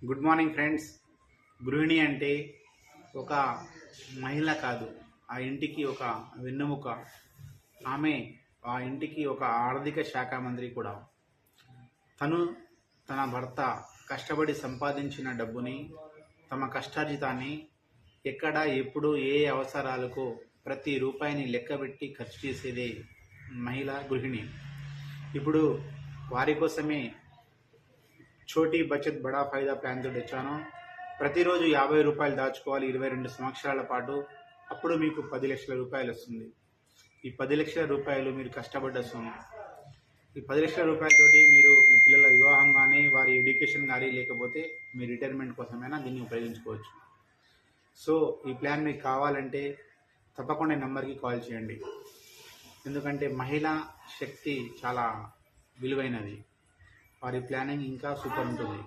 Good morning friends. గృహిణి అంటే ఒక మహిళ కాదు, ఆ ఇంటికి ఒక వెన్నెముక. ఆమె ఆ ఇంటికి ఒక ఆర్థిక శాఖ మంత్రి కూడా. తను తన భర్త కష్టపడి సంపాదించిన డబ్బుని, తమ కష్టార్జితాన్ని ఎక్కడ ఎప్పుడు ఏ అవసరాలకు ప్రతి రూపాయిని లెక్కబెట్టి ఖర్చు చేసేదే మహిళ గృహిణి. ఇప్పుడు వారి కోసమే చోటీ బచత్ బడా ఫైదా ప్లాన్తో తెచ్చాను. ప్రతిరోజు 50 రూపాయలు దాచుకోవాలి 22 సంవత్సరాల పాటు. అప్పుడు మీకు 10 లక్షల రూపాయలు వస్తుంది. ఈ 10 లక్షల రూపాయలు మీరు కష్టపడ్డ సొమ్ము. ఈ 10 లక్షల రూపాయలతోటి మీరు మీ పిల్లల వివాహం కానీ, వారి ఎడ్యుకేషన్ కానీ, లేకపోతే మీ రిటైర్మెంట్ కోసమైనా దీన్ని ఉపయోగించుకోవచ్చు. సో ఈ ప్లాన్ మీకు కావాలంటే తప్పకుండా ఈ నెంబర్కి కాల్ చేయండి. ఎందుకంటే మహిళా శక్తి చాలా విలువైనది. వారి ప్లానింగ్ ఇంకా సూపర్ ఉంటుంది.